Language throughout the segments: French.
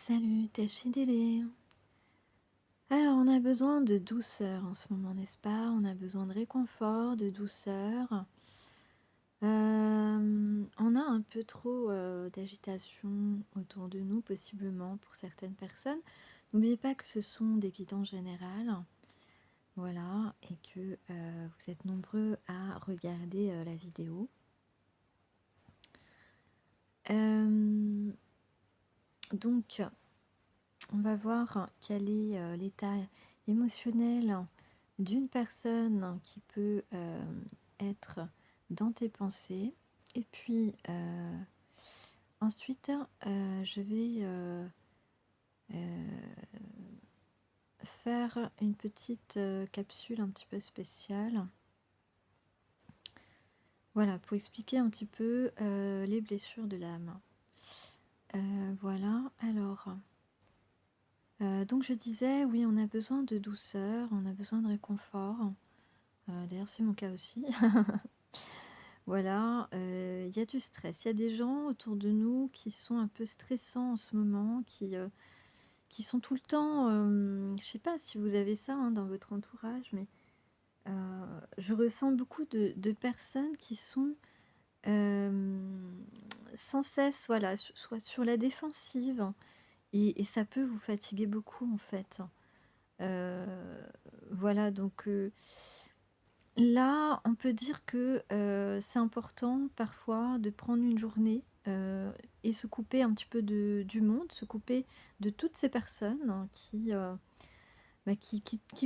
Salut, Tachidélé. Alors, on a besoin de douceur en ce moment, n'est-ce pas? On a besoin de réconfort, de douceur. On a un peu trop d'agitation autour de nous, possiblement pour certaines personnes. N'oubliez pas que ce sont des guidances générales, voilà, et que vous êtes nombreux à regarder la vidéo. Donc, on va voir quel est l'état émotionnel d'une personne qui peut être dans tes pensées. Et puis ensuite, je vais faire une petite capsule un petit peu spéciale. Voilà, pour expliquer un petit peu les blessures de l'âme. Voilà, alors... donc je disais, oui, on a besoin de douceur, on a besoin de réconfort. D'ailleurs, c'est mon cas aussi. Voilà, il y a du stress. Il y a des gens autour de nous qui sont un peu stressants en ce moment, qui sont tout le temps... je sais pas si vous avez ça dans votre entourage, mais je ressens beaucoup de personnes qui sont sans cesse, voilà, soit sur la défensive. Et ça peut vous fatiguer beaucoup, en fait. Voilà, donc... là, on peut dire que c'est important parfois de prendre une journée et se couper un petit peu du monde, se couper de toutes ces personnes qui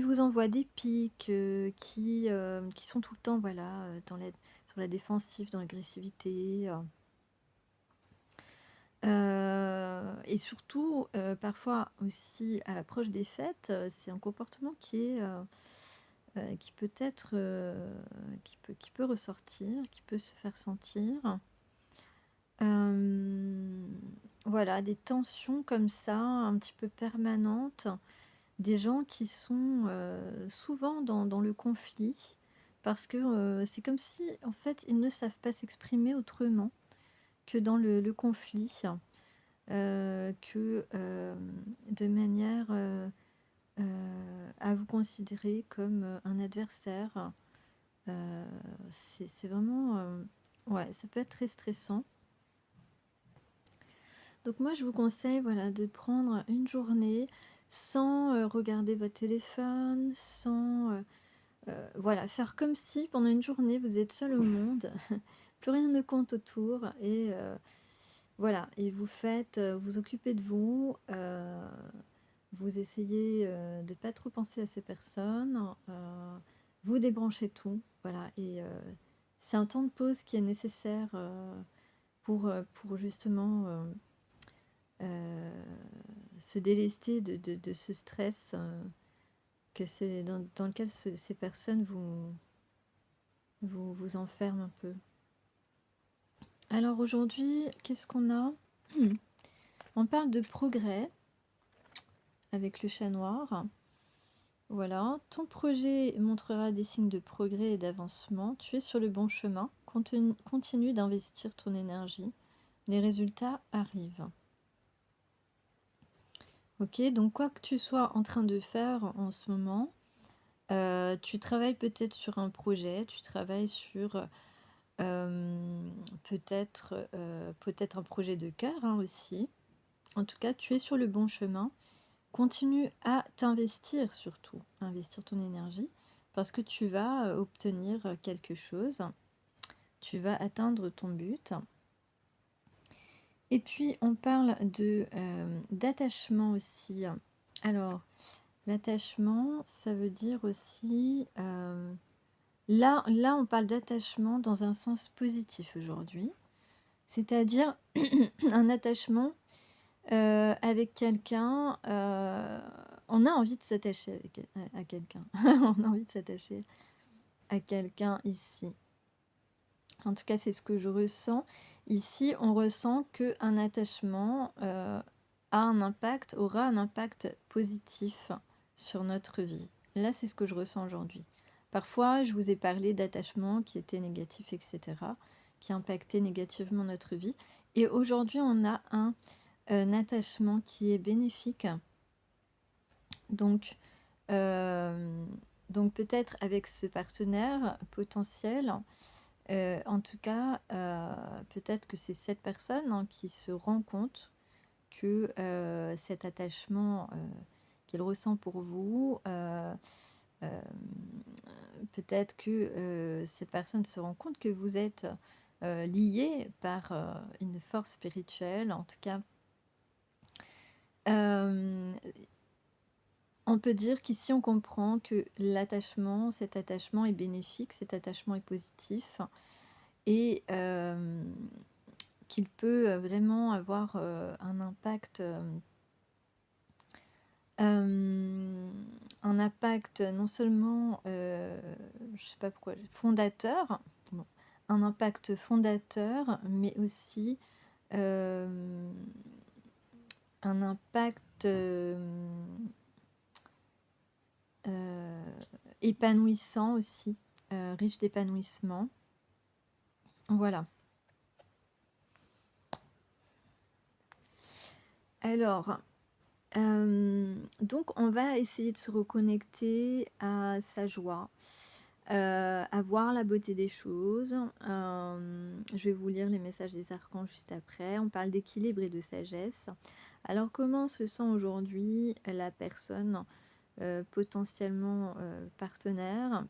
vous envoient des pics, qui sont tout le temps voilà, sur la défensive, dans l'agressivité. Et surtout, parfois aussi à l'approche des fêtes, c'est un comportement qui peut être, qui peut ressortir, qui peut se faire sentir. Hem, voilà, des tensions comme ça, un petit peu permanentes, des gens qui sont, souvent dans le conflit parce que, c'est comme si, en fait, ils ne savent pas s'exprimer autrement que dans le conflit, de manière, à vous considérer comme, un adversaire. Heu, c'est vraiment, ouais, ça peut être très stressant. Donc moi, je vous conseille, voilà, de prendre une journée sans, regarder votre téléphone, sans, voilà, faire comme si pendant une journée, vous êtes seul au monde, plus rien ne compte autour et voilà, et vous faites, vous occupez de vous, vous essayez, de pas trop penser à ces personnes, vous débranchez tout, voilà, et c'est un temps de pause qui est nécessaire, pour justement, se délester de ce stress, que c'est dans lequel ces personnes vous enferment un peu. Alors aujourd'hui, qu'est-ce qu'on a? On parle de progrès avec le chat noir. Voilà, ton projet montrera des signes de progrès et d'avancement. Tu es sur le bon chemin. Continue d'investir ton énergie. Les résultats arrivent. Ok, donc quoi que tu sois en train de faire en ce moment, tu travailles peut-être sur un projet, tu travailles sur peut-être un projet de cœur aussi. En tout cas, tu es sur le bon chemin. Continue à t'investir surtout, investir ton énergie, parce que tu vas obtenir quelque chose, tu vas atteindre ton but. Et puis on parle d'attachement aussi. Alors, l'attachement, ça veut dire aussi... là, on parle d'attachement dans un sens positif aujourd'hui, c'est-à-dire un attachement avec quelqu'un, on a envie de s'attacher à quelqu'un. On a envie de s'attacher à quelqu'un ici. En tout cas, c'est ce que je ressens. Ici, on ressent qu'un attachement aura un impact positif sur notre vie. Là, c'est ce que je ressens aujourd'hui. Parfois, je vous ai parlé d'attachements qui étaient négatifs, etc., qui impactaient négativement notre vie. Et aujourd'hui, on a un attachement qui est bénéfique. Donc, euh, donc peut-être avec ce partenaire potentiel, en tout cas, peut-être que c'est cette personne, hein, qui se rend compte que cet attachement qu'il ressent pour vous, euh, peut-être que cette personne se rend compte que vous êtes liés par une force spirituelle. En tout cas, euh, on peut dire qu'ici on comprend que cet attachement est bénéfique, cet attachement est positif et qu'il peut vraiment avoir un impact non seulement, je sais pas pourquoi, fondateur, bon, un impact fondateur, mais aussi un impact épanouissant aussi, riche d'épanouissement. Voilà. Alors, donc on va essayer de se reconnecter à sa joie, à voir la beauté des choses. Je vais vous lire les messages des archanges juste après. On parle d'équilibre et de sagesse. Alors comment se sent aujourd'hui la personne potentiellement partenaire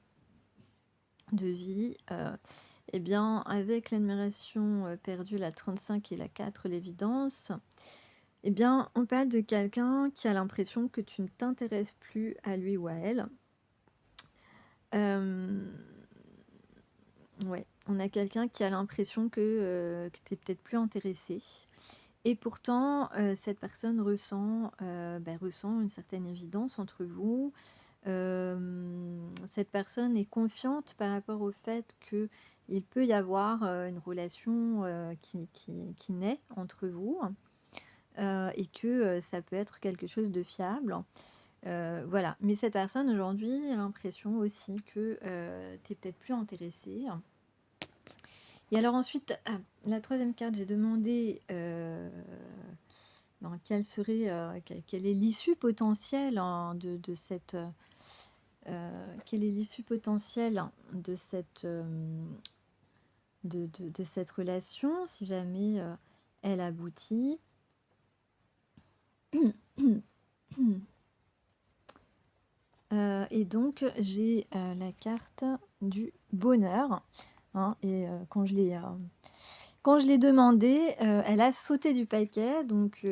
de vie? Eh bien, avec l'admiration perdue, la 35 et la 4, l'évidence, eh bien, on parle de quelqu'un qui a l'impression que tu ne t'intéresses plus à lui ou à elle. Ouais, on a quelqu'un qui a l'impression que tu es peut-être plus intéressé. Et pourtant, cette personne ressent une certaine évidence entre vous. Cette personne est confiante par rapport au fait qu'il peut y avoir une relation qui naît entre vous. Et que ça peut être quelque chose de fiable. Voilà. Mais cette personne aujourd'hui a l'impression aussi que tu es peut-être plus intéressé. Et alors ensuite, la troisième carte, j'ai demandé quelle est l'issue potentielle, hein, de cette... quelle est l'issue potentielle de cette relation, si jamais elle aboutit. Et donc j'ai la carte du bonheur, hein, et quand je l'ai demandé, elle a sauté du paquet, donc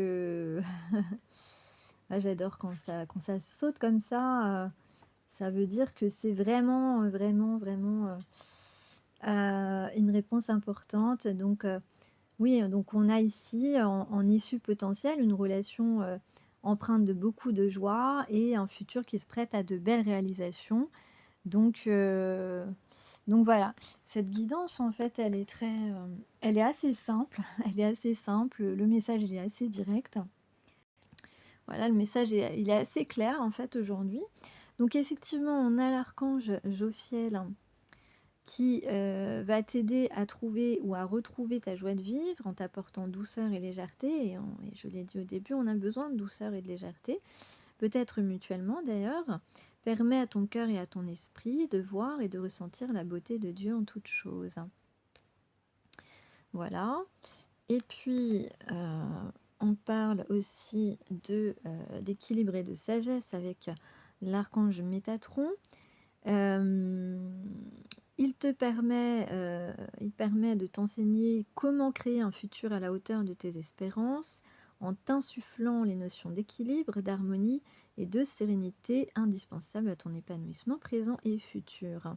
ah, j'adore quand ça saute comme ça. Ça veut dire que c'est vraiment, vraiment, vraiment une réponse importante. Donc oui, donc on a ici en issue potentielle une relation empreinte de beaucoup de joie et un futur qui se prête à de belles réalisations. Donc voilà, cette guidance en fait, elle est assez simple. Elle est assez simple. Le message il est assez direct. Voilà, le message il est assez clair en fait aujourd'hui. Donc effectivement, on a l'archange Jophiel qui va t'aider à trouver ou à retrouver ta joie de vivre en t'apportant douceur et légèreté. Et je l'ai dit au début, on a besoin de douceur et de légèreté, peut-être mutuellement d'ailleurs. Permet à ton cœur et à ton esprit de voir et de ressentir la beauté de Dieu en toutes choses. Voilà. Et puis, on parle aussi d'équilibre et de sagesse avec l'archange Métatron. Il permet de t'enseigner comment créer un futur à la hauteur de tes espérances en t'insufflant les notions d'équilibre, d'harmonie et de sérénité indispensables à ton épanouissement présent et futur.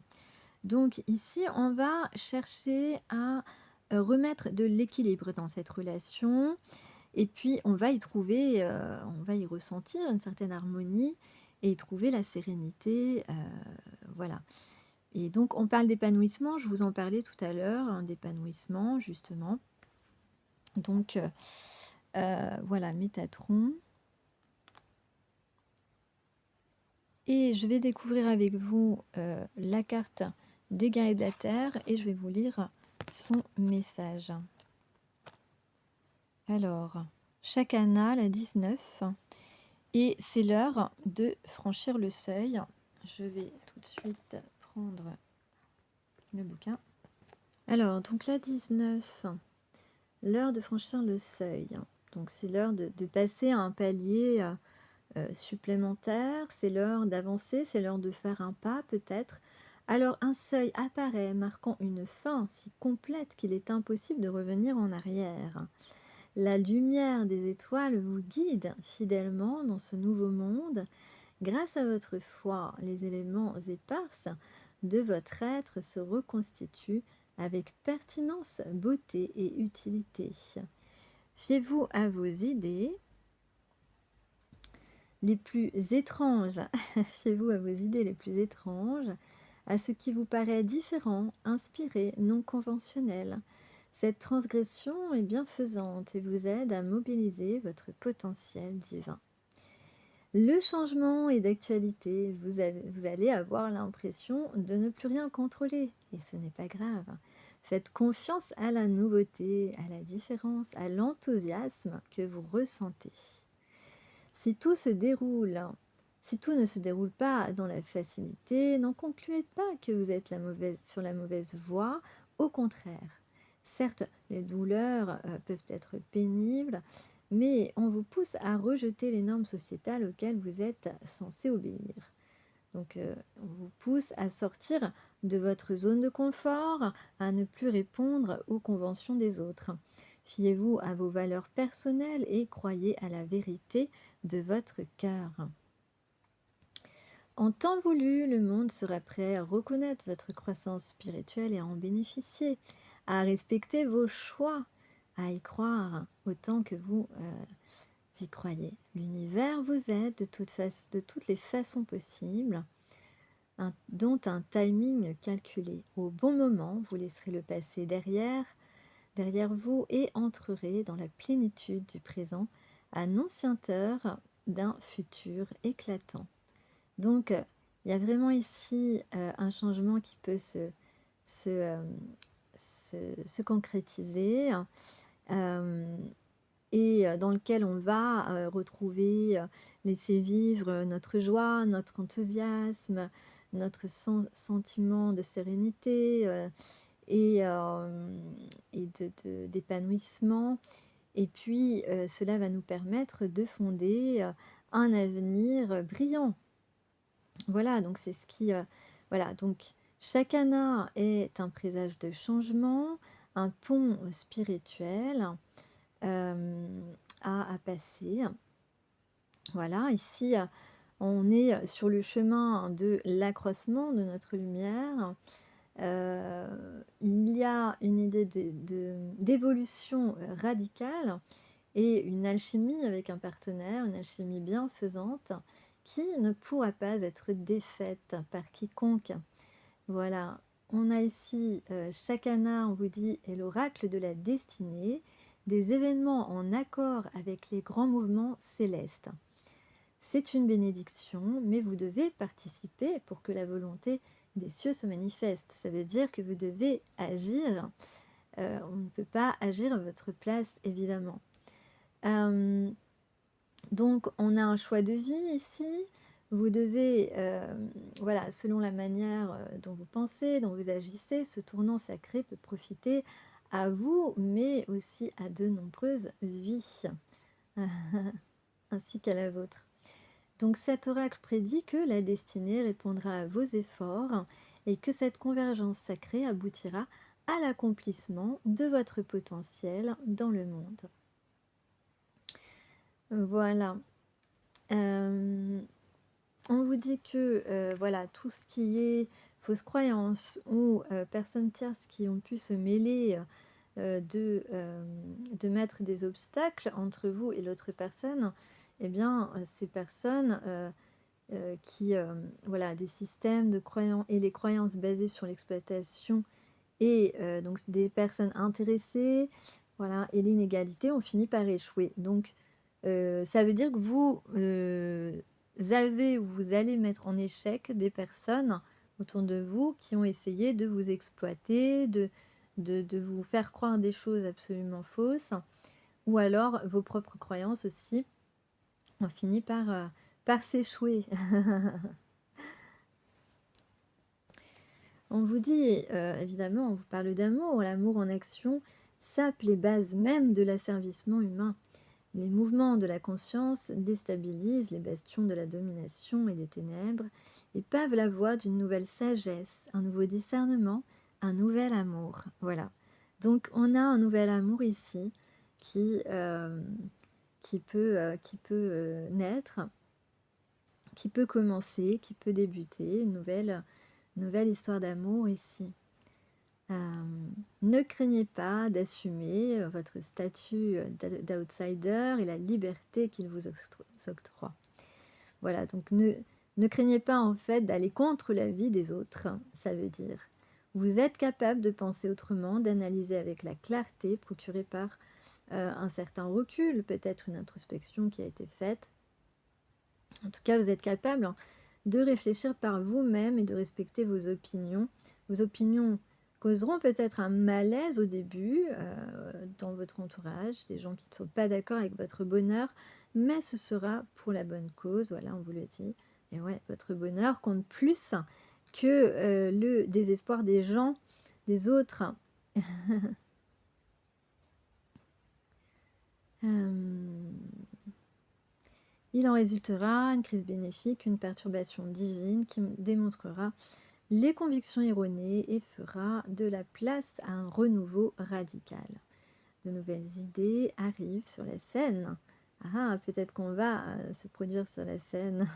Donc ici, on va chercher à remettre de l'équilibre dans cette relation et puis on va y ressentir une certaine harmonie et y trouver la sérénité. Voilà. Et donc, on parle d'épanouissement, je vous en parlais tout à l'heure, hein, d'épanouissement, justement. Donc, voilà, Métatron. Et je vais découvrir avec vous la carte des guerriers de la Terre et je vais vous lire son message. Alors, Chakana, la 19, et c'est l'heure de franchir le seuil. Je vais tout de suite prendre le bouquin. Alors, donc la 19, l'heure de franchir le seuil. Donc c'est l'heure de passer à un palier supplémentaire, c'est l'heure d'avancer, c'est l'heure de faire un pas peut-être. Alors un seuil apparaît marquant une fin si complète qu'il est impossible de revenir en arrière. La lumière des étoiles vous guide fidèlement dans ce nouveau monde. Grâce à votre foi, les éléments éparses de votre être se reconstituent avec pertinence, beauté et utilité. Fiez-vous à vos idées les plus étranges, fiez-vous à vos idées les plus étranges, à ce qui vous paraît différent, inspiré, non conventionnel. Cette transgression est bienfaisante et vous aide à mobiliser votre potentiel divin. Le changement est d'actualité, vous allez avoir l'impression de ne plus rien contrôler, et ce n'est pas grave. Faites confiance à la nouveauté, à la différence, à l'enthousiasme que vous ressentez. Si tout se déroule, si tout ne se déroule pas dans la facilité, n'en concluez pas que vous êtes sur la mauvaise voie, au contraire. Certes, les douleurs peuvent être pénibles, mais on vous pousse à rejeter les normes sociétales auxquelles vous êtes censé obéir. Donc, on vous pousse à sortir de votre zone de confort, à ne plus répondre aux conventions des autres. Fiez-vous à vos valeurs personnelles et croyez à la vérité de votre cœur. En temps voulu, le monde sera prêt à reconnaître votre croissance spirituelle et à en bénéficier, à respecter vos choix, à y croire autant que vous y croyez. L'univers vous aide de toutes les façons possibles, dont un timing calculé. Au bon moment, vous laisserez le passé derrière vous et entrerez dans la plénitude du présent, annonciateur d'un futur éclatant. Donc, il y a vraiment ici un changement qui peut se concrétiser et dans lequel on va retrouver, laisser vivre notre joie, notre enthousiasme, notre sentiment de sérénité et d'épanouissement. Et puis, cela va nous permettre de fonder un avenir brillant. Voilà, donc c'est ce qui... voilà, donc Chakana est un présage de changement, un pont spirituel à passer. Voilà, ici, on est sur le chemin de l'accroissement de notre lumière. Il y a une idée d'évolution radicale et une alchimie avec un partenaire, une alchimie bienfaisante qui ne pourra pas être défaite par quiconque. Voilà, on a ici Chakana, on vous dit, est l'oracle de la destinée, des événements en accord avec les grands mouvements célestes. C'est une bénédiction, mais vous devez participer pour que la volonté des cieux se manifeste. Ça veut dire que vous devez agir. On ne peut pas agir à votre place, évidemment. Donc, on a un choix de vie ici. Vous devez, voilà, selon la manière dont vous pensez, dont vous agissez, ce tournant sacré peut profiter à vous, mais aussi à de nombreuses vies, ainsi qu'à la vôtre. Donc cet oracle prédit que la destinée répondra à vos efforts et que cette convergence sacrée aboutira à l'accomplissement de votre potentiel dans le monde. Voilà. On vous dit que voilà, tout ce qui est fausse croyance ou personnes tierces qui ont pu se mêler de mettre des obstacles entre vous et l'autre personne, eh bien, ces personnes qui, voilà, des systèmes de croyances et les croyances basées sur l'exploitation et donc des personnes intéressées, voilà, et l'inégalité ont fini par échouer. Donc, ça veut dire que vous avez ou vous allez mettre en échec des personnes autour de vous qui ont essayé de vous exploiter, de vous faire croire des choses absolument fausses, ou alors vos propres croyances aussi ont fini par s'échouer. On vous dit, évidemment, on vous parle d'amour, l'amour en action sape les bases même de l'asservissement humain. Les mouvements de la conscience déstabilisent les bastions de la domination et des ténèbres et pavent la voie d'une nouvelle sagesse, un nouveau discernement, un nouvel amour. Voilà. Donc on a un nouvel amour ici qui, qui peut naître, qui peut commencer, qui peut débuter, une nouvelle histoire d'amour ici. Ne craignez pas d'assumer votre statut d'outsider et la liberté qu'il vous octroie. Voilà, donc ne craignez pas en fait d'aller contre la vie des autres, ça veut dire. Vous êtes capable de penser autrement, d'analyser avec la clarté procurée par un certain recul, peut-être une introspection qui a été faite. En tout cas, vous êtes capable de réfléchir par vous-même et de respecter vos opinions. Vos opinions causeront peut-être un malaise au début dans votre entourage, des gens qui ne sont pas d'accord avec votre bonheur, mais ce sera pour la bonne cause, voilà, on vous le dit. Et ouais, votre bonheur compte plus que le désespoir des gens, des autres. Il en résultera une crise bénéfique, une perturbation divine qui démontrera les convictions erronées et fera de la place à un renouveau radical. De nouvelles idées arrivent sur la scène. Ah, peut-être qu'on va se produire sur la scène.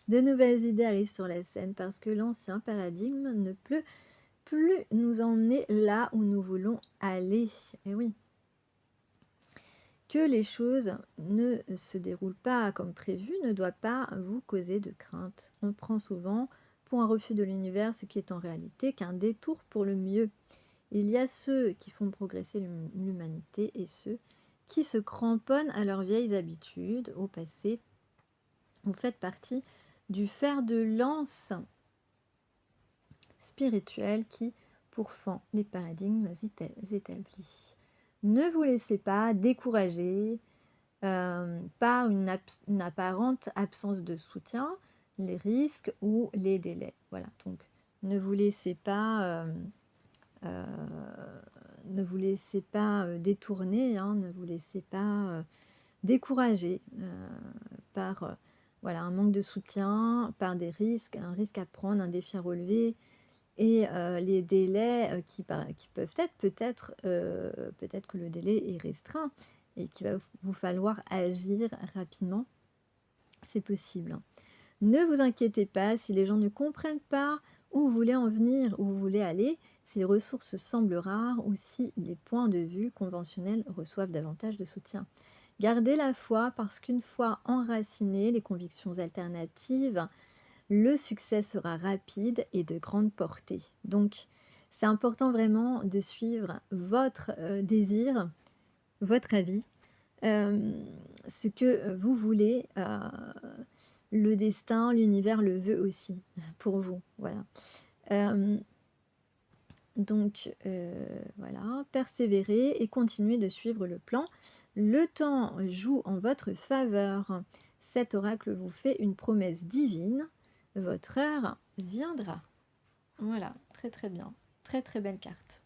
De nouvelles idées arrivent sur la scène parce que l'ancien paradigme ne peut plus nous emmener là où nous voulons aller. Et oui. Que les choses ne se déroulent pas comme prévu ne doit pas vous causer de crainte. On prend souvent pour un refus de l'univers ce qui est en réalité qu'un détour pour le mieux. Il y a ceux qui font progresser l'humanité et ceux qui se cramponnent à leurs vieilles habitudes, au passé. Vous faites partie du fer de lance spirituel qui pourfend les paradigmes établis. Ne vous laissez pas décourager par une apparente absence de soutien, les risques ou les délais. Voilà, donc ne vous laissez pas, détourner, hein, ne vous laissez pas décourager par voilà, un manque de soutien, par des risques, un risque à prendre, un défi à relever, et les délais qui peuvent être peut-être que le délai est restreint et qu'il va vous falloir agir rapidement, c'est possible. Ne vous inquiétez pas si les gens ne comprennent pas où vous voulez en venir, où vous voulez aller, si les ressources semblent rares ou si les points de vue conventionnels reçoivent davantage de soutien. Gardez la foi parce qu'une fois enracinées les convictions alternatives, le succès sera rapide et de grande portée. Donc, c'est important vraiment de suivre votre désir, votre avis, ce que vous voulez. Le destin, l'univers le veut aussi pour vous. Voilà. Donc, voilà, persévérez et continuez de suivre le plan. Le temps joue en votre faveur. Cet oracle vous fait une promesse divine. Votre heure viendra. Voilà, très très bien. Très très belle carte.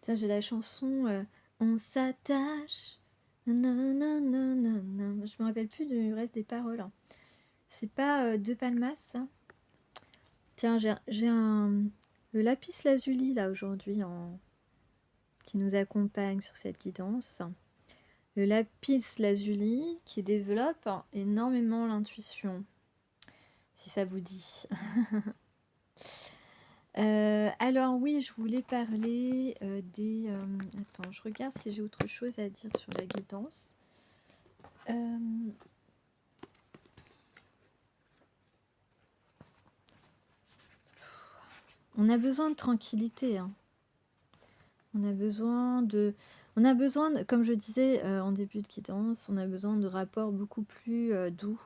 Tiens, j'ai la chanson On s'attache. Nanana. Je me rappelle plus du reste des paroles. C'est pas De Palmas, ça? Tiens, j'ai le lapis lazuli là aujourd'hui qui nous accompagne sur cette guidance. Le lapis lazuli qui développe énormément l'intuition, si ça vous dit. Alors oui, je voulais parler des... attends, je regarde si j'ai autre chose à dire sur la guidance. On a besoin de tranquillité, hein. On a besoin, comme je disais en début de guidance, on a besoin de rapports beaucoup plus doux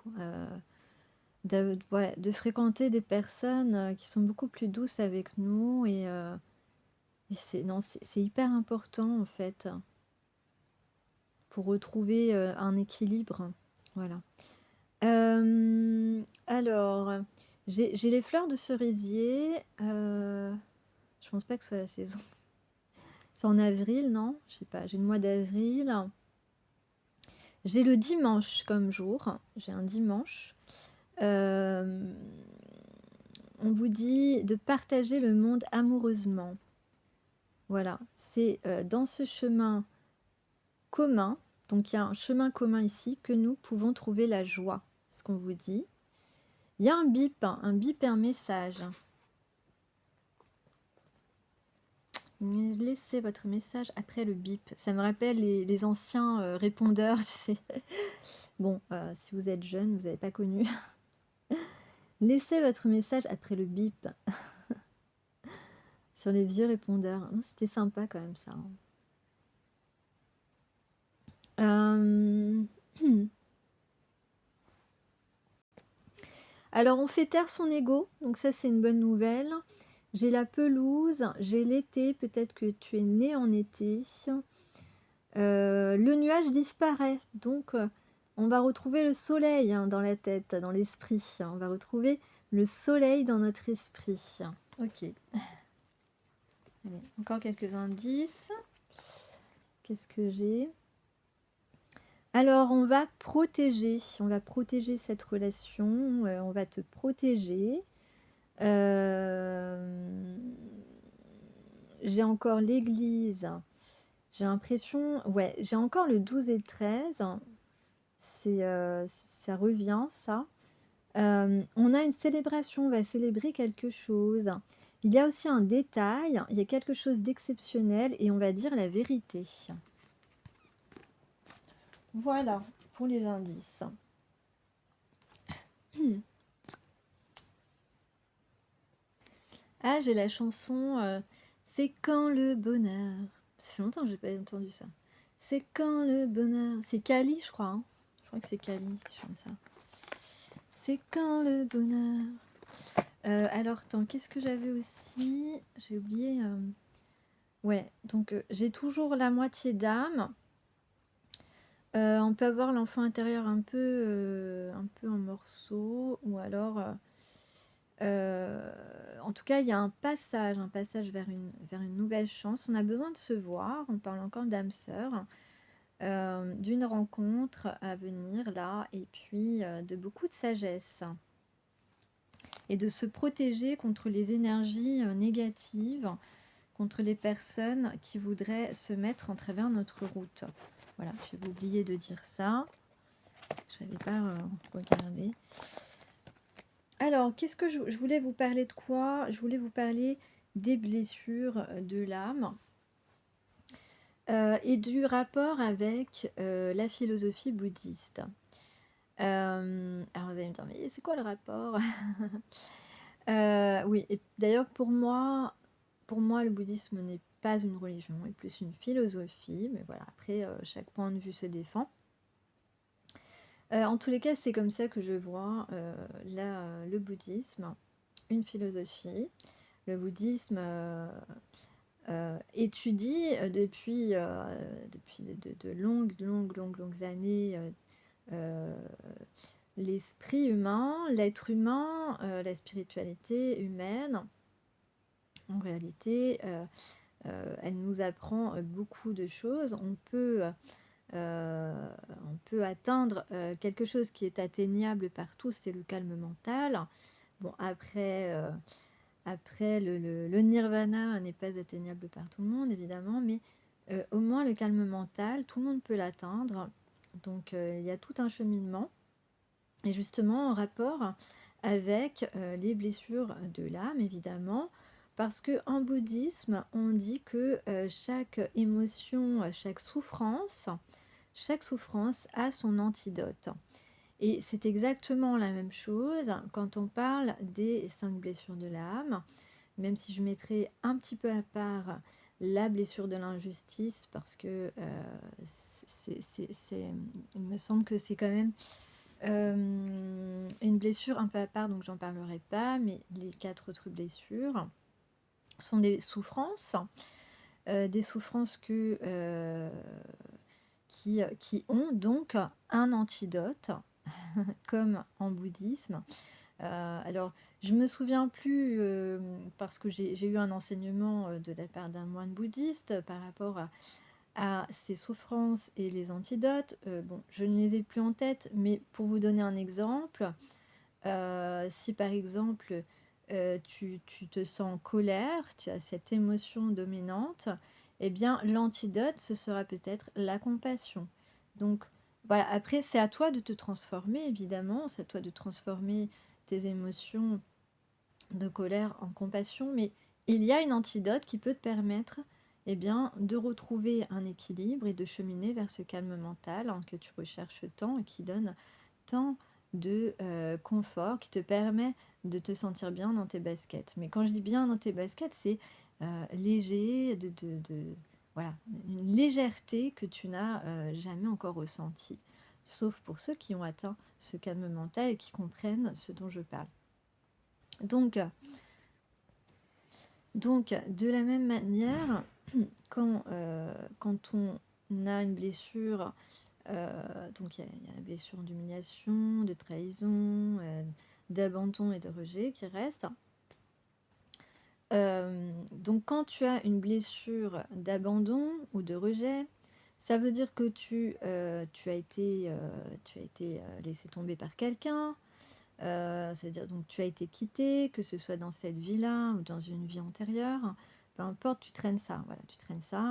ouais, de fréquenter des personnes qui sont beaucoup plus douces avec nous et c'est non, c'est hyper important en fait pour retrouver un équilibre. Voilà. Alors, j'ai les fleurs de cerisier. Je pense pas que ce soit la saison. C'est en avril, non? Je sais pas, j'ai le mois d'avril. J'ai le dimanche comme jour. J'ai un dimanche. Euh, on vous dit de partager le monde amoureusement. Voilà, c'est dans ce chemin commun, donc il y a un chemin commun ici, que nous pouvons trouver la joie, ce qu'on vous dit. Il y a un bip et un message. Laissez votre message après le bip. Ça me rappelle les anciens répondeurs, tu sais. Bon, si vous êtes jeune, vous n'avez pas connu. Laissez votre message après le bip. Sur les vieux répondeurs. C'était sympa quand même ça. Alors on fait taire son ego, donc ça c'est une bonne nouvelle. J'ai la pelouse, j'ai l'été, peut-être que tu es né en été. Le nuage disparaît, donc on va retrouver le soleil dans la tête, dans l'esprit. On va retrouver le soleil dans notre esprit. Ok. Allez, encore quelques indices. Qu'est-ce que j'ai? Alors, on va protéger cette relation, on va te protéger. J'ai encore l'église. J'ai l'impression, ouais, j'ai encore le 12 et le 13. Ça revient, ça. On a une célébration, on va célébrer quelque chose. Il y a aussi un détail, il y a quelque chose d'exceptionnel et on va dire la vérité. Voilà pour les indices. Ah, j'ai la chanson C'est quand le bonheur. Ça fait longtemps que j'ai pas entendu ça. C'est quand le bonheur. C'est Kali, je crois. Hein. Je crois que c'est Kali qui chante ça. C'est quand le bonheur. Alors, attends, qu'est-ce que j'avais aussi? J'ai oublié. Ouais, donc j'ai toujours la moitié d'âme. On peut avoir l'enfant intérieur un peu en morceaux, ou alors, en tout cas, il y a un passage vers une nouvelle chance. On a besoin de se voir, on parle encore d'âme sœur, d'une rencontre à venir là, et puis de beaucoup de sagesse. Et de se protéger contre les énergies négatives, contre les personnes qui voudraient se mettre en travers notre route. Voilà, j'ai oublié de dire ça. Je n'avais pas regardé. Alors, qu'est-ce que je voulais vous parler de quoi? Je voulais vous parler des blessures de l'âme et du rapport avec la philosophie bouddhiste. Alors, vous allez me dire, mais c'est quoi le rapport? Oui, et d'ailleurs, pour moi, le bouddhisme n'est pas une religion, mais plus une philosophie. Mais voilà, après, chaque point de vue se défend. En tous les cas, c'est comme ça que je vois le bouddhisme, une philosophie. Le bouddhisme étudie depuis de longues années l'esprit humain, l'être humain, la spiritualité humaine. En réalité, elle nous apprend beaucoup de choses. On peut atteindre quelque chose qui est atteignable par tous, c'est le calme mental. Bon, après, le nirvana n'est pas atteignable par tout le monde, évidemment, mais au moins le calme mental, tout le monde peut l'atteindre. Donc, il y a tout un cheminement. Et justement, en rapport avec les blessures de l'âme, évidemment, parce qu'en bouddhisme, on dit que chaque émotion, chaque souffrance a son antidote. Et c'est exactement la même chose quand on parle des 5 blessures de l'âme, même si je mettrais un petit peu à part la blessure de l'injustice, parce que il me semble que c'est quand même Une blessure un peu à part, donc j'en parlerai pas, mais les 4 autres blessures sont des souffrances qui ont donc un antidote, comme en bouddhisme. Alors je me souviens plus, parce que j'ai eu un enseignement, de la part d'un moine bouddhiste par rapport à ces souffrances et les antidotes. Bon, je ne les ai plus en tête, mais pour vous donner un exemple, si par exemple, tu te sens en colère, tu as cette émotion dominante, eh bien l'antidote, ce sera peut-être la compassion. Donc voilà, après c'est à toi de te transformer évidemment, c'est à toi de transformer tes émotions de colère en compassion, mais il y a une antidote qui peut te permettre, eh bien, de retrouver un équilibre et de cheminer vers ce calme mental, hein, que tu recherches tant et qui donne tant de confort, qui te permet de te sentir bien dans tes baskets. Mais quand je dis bien dans tes baskets, c'est léger, voilà, une légèreté que tu n'as jamais encore ressentie, sauf pour ceux qui ont atteint ce calme mental et qui comprennent ce dont je parle. Donc, de la même manière, quand on a une blessure, donc il y a la blessure d'humiliation, de trahison, d'abandon et de rejet qui reste. Donc quand tu as une blessure d'abandon ou de rejet, ça veut dire que tu as été laissé tomber par quelqu'un. C'est-à-dire donc tu as été quitté, que ce soit dans cette vie-là ou dans une vie antérieure, peu importe, tu traînes ça,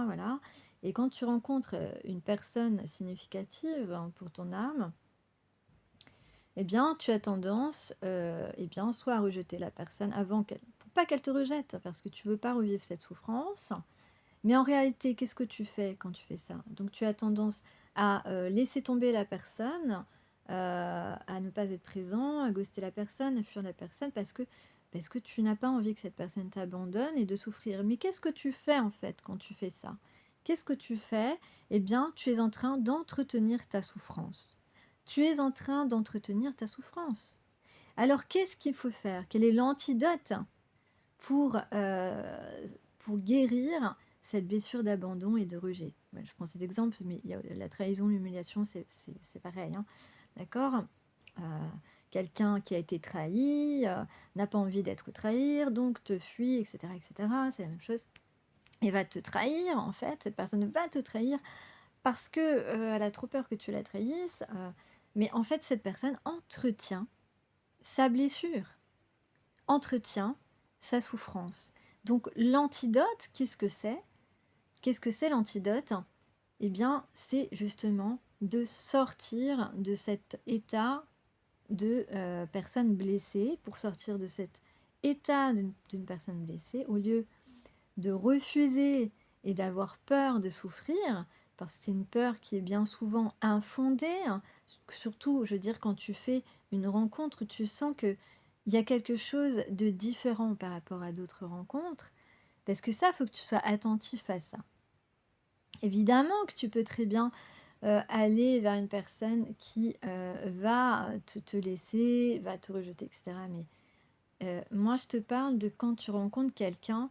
voilà. Et quand tu rencontres une personne significative, hein, pour ton âme, eh bien, tu as tendance, eh bien, soit à rejeter la personne pour pas qu'elle te rejette, parce que tu veux pas revivre cette souffrance. Mais en réalité, qu'est-ce que tu fais quand tu fais ça? Donc tu as tendance à, laisser tomber la personne, à ne pas être présent, à ghoster la personne, à fuir la personne parce que tu n'as pas envie que cette personne t'abandonne et de souffrir. Mais qu'est-ce que tu fais en fait quand tu fais ça? Qu'est-ce que tu fais? Eh bien, tu es en train d'entretenir ta souffrance. Tu es en train d'entretenir ta souffrance. Alors qu'est-ce qu'il faut faire? Quel est l'antidote pour, guérir cette blessure d'abandon et de rejet? Ouais, je prends cet exemple, mais il y a la trahison, l'humiliation, c'est pareil, hein, d'accord? Heu, Quelqu'un qui a été trahi, n'a pas envie d'être trahi, donc te fuit et cetera, c'est la même chose et va te trahir, en fait. Cette personne va te trahir parce que, elle a trop peur que tu la trahisses, mais en fait, cette personne entretient sa blessure. Entretient sa souffrance. Donc l'antidote, qu'est-ce que c'est? Qu'est-ce que c'est l'antidote? Eh bien, c'est justement de sortir de cet état de personne blessée. Pour sortir de cet état d'une personne blessée, au lieu de refuser et d'avoir peur de souffrir, parce que c'est une peur qui est bien souvent infondée, hein. Surtout, je veux dire, quand tu fais une rencontre, tu sens que il y a quelque chose de différent par rapport à d'autres rencontres, parce que ça, il faut que tu sois attentif à ça. Évidemment que tu peux très bien aller vers une personne qui va te laisser, va te rejeter, etc. Mais moi, je te parle de quand tu rencontres quelqu'un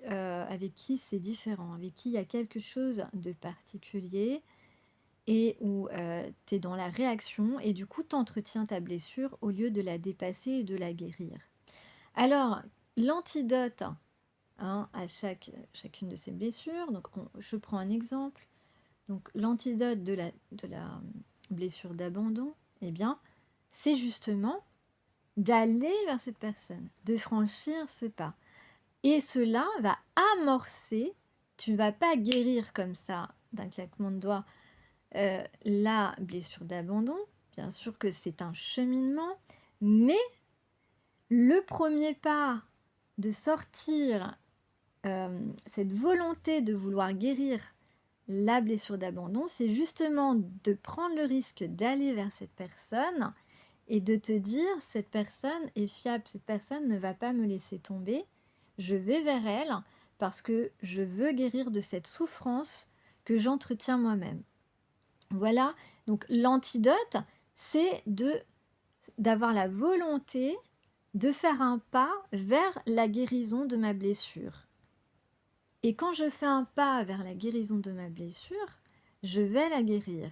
avec qui c'est différent, avec qui il y a quelque chose de particulier et où, tu es dans la réaction et du coup, tu entretiens ta blessure au lieu de la dépasser et de la guérir. Alors, l'antidote, hein, à chacune de ces blessures, donc je prends un exemple. Donc l'antidote de la blessure d'abandon, eh bien, c'est justement d'aller vers cette personne, de franchir ce pas. Et cela va amorcer, tu ne vas pas guérir comme ça d'un claquement de doigts, la blessure d'abandon. Bien sûr que c'est un cheminement, mais le premier pas de sortir, cette volonté de vouloir guérir la blessure d'abandon, c'est justement de prendre le risque d'aller vers cette personne et de te dire: «Cette personne est fiable, cette personne ne va pas me laisser tomber. Je vais vers elle parce que je veux guérir de cette souffrance que j'entretiens moi-même». Voilà, donc l'antidote, c'est d'avoir la volonté de faire un pas vers la guérison de ma blessure. Et quand je fais un pas vers la guérison de ma blessure, je vais la guérir.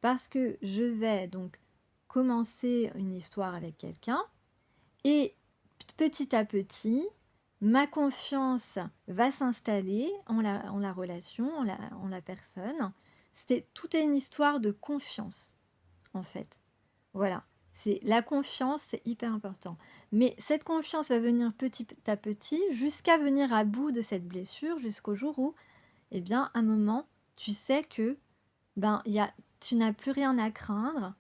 Parce que je vais donc commencer une histoire avec quelqu'un et petit à petit, ma confiance va s'installer en la relation, en la personne. Tout est une histoire de confiance, en fait. Voilà, c'est la confiance, c'est hyper important. Mais cette confiance va venir petit à petit jusqu'à venir à bout de cette blessure, jusqu'au jour où, eh bien, à un moment, tu sais que ben, tu n'as plus rien à craindre,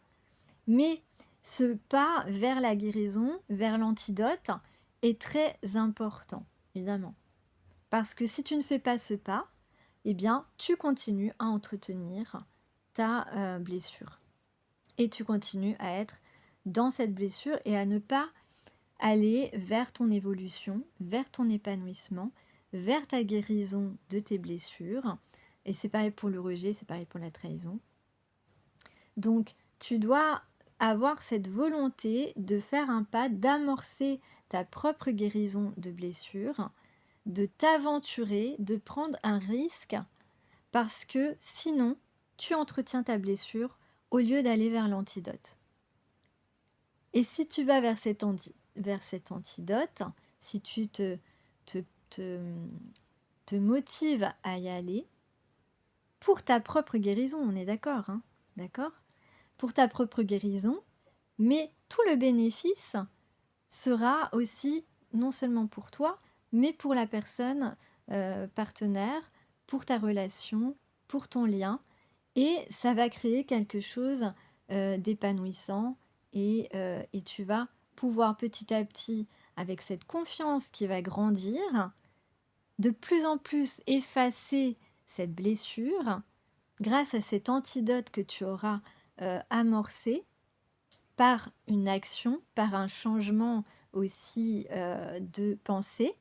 mais ce pas vers la guérison, vers l'antidote, est très important, évidemment. Parce que si tu ne fais pas ce pas, eh bien, tu continues à entretenir ta blessure. Et tu continues à être dans cette blessure et à ne pas aller vers ton évolution, vers ton épanouissement, vers ta guérison de tes blessures. Et c'est pareil pour le rejet, c'est pareil pour la trahison. Donc, tu dois avoir cette volonté de faire un pas, d'amorcer ta propre guérison de blessure, de t'aventurer, de prendre un risque, parce que sinon, tu entretiens ta blessure au lieu d'aller vers l'antidote. Et si tu vas vers vers cet antidote, si tu te, te, te motives à y aller, pour ta propre guérison, on est d'accord, hein, d'accord? Pour ta propre guérison, mais tout le bénéfice sera aussi non seulement pour toi, mais pour la personne partenaire, pour ta relation, pour ton lien, et ça va créer quelque chose d'épanouissant et tu vas pouvoir petit à petit, avec cette confiance qui va grandir, de plus en plus effacer cette blessure grâce à cet antidote que tu auras amorcé par une action, par un changement aussi de pensée.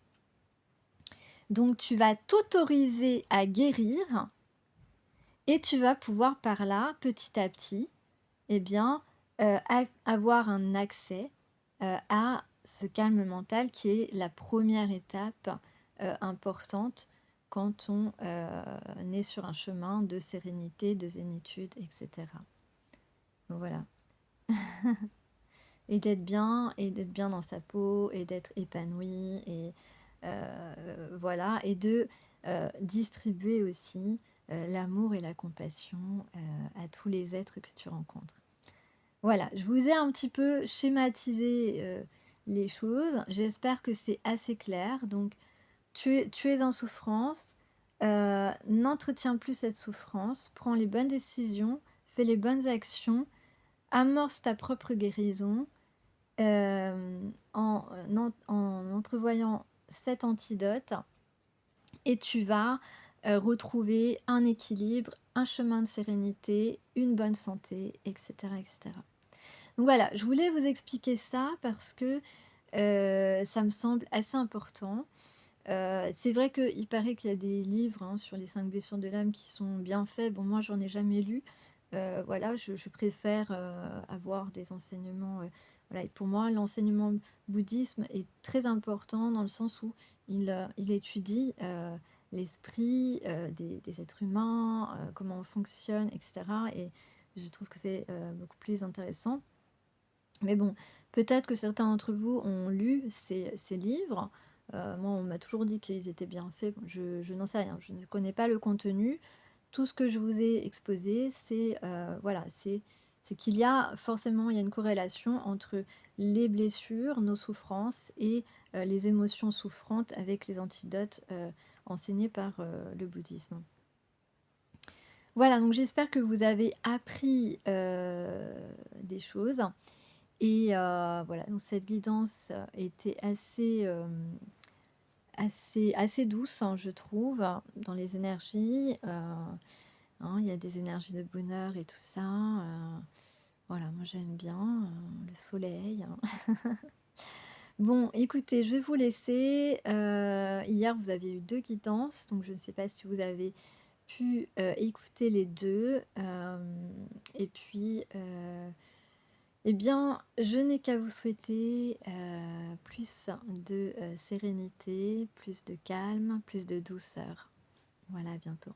Donc tu vas t'autoriser à guérir et tu vas pouvoir par là, petit à petit, eh bien, avoir un accès à ce calme mental qui est la première étape importante quand on est sur un chemin de sérénité, de zénitude, etc. Voilà. Et d'être bien dans sa peau, et d'être épanoui, et voilà, et de distribuer aussi l'amour et la compassion à tous les êtres que tu rencontres. Voilà, je vous ai un petit peu schématisé les choses. J'espère que c'est assez clair. Donc, tu es en souffrance, n'entretiens plus cette souffrance, prends les bonnes décisions, fais les bonnes actions, amorce ta propre guérison en entrevoyant cet antidote, et tu vas retrouver un équilibre, un chemin de sérénité, une bonne santé, etc., etc. Donc voilà, je voulais vous expliquer ça parce que ça me semble assez important. C'est vrai qu'il paraît qu'il y a des livres hein, sur les 5 blessures de l'âme qui sont bien faits. Bon, moi, j'en ai jamais lu. Voilà, je préfère avoir des enseignements. Voilà. Et pour moi, l'enseignement bouddhisme est très important dans le sens où il étudie l'esprit des êtres humains, comment on fonctionne, etc. Et je trouve que c'est beaucoup plus intéressant. Mais bon, peut-être que certains d'entre vous ont lu ces livres. Moi, on m'a toujours dit qu'ils étaient bien faits. Bon, je n'en sais rien, je ne connais pas le contenu. Tout ce que je vous ai exposé, c'est voilà, c'est qu'il y a forcément il y a une corrélation entre les blessures, nos souffrances et les émotions souffrantes avec les antidotes enseignés par le bouddhisme. Voilà, donc j'espère que vous avez appris des choses. Et voilà, donc cette guidance était assez douce, hein, je trouve, dans les énergies. Hein, il y a des énergies de bonheur et tout ça. Voilà, moi j'aime bien le soleil. Hein. Bon, écoutez, je vais vous laisser. Hier, vous aviez eu 2 guidances, donc je ne sais pas si vous avez pu écouter les 2. Et puis, Eh bien, je n'ai qu'à vous souhaiter, plus de, sérénité, plus de calme, plus de douceur. Voilà, à bientôt.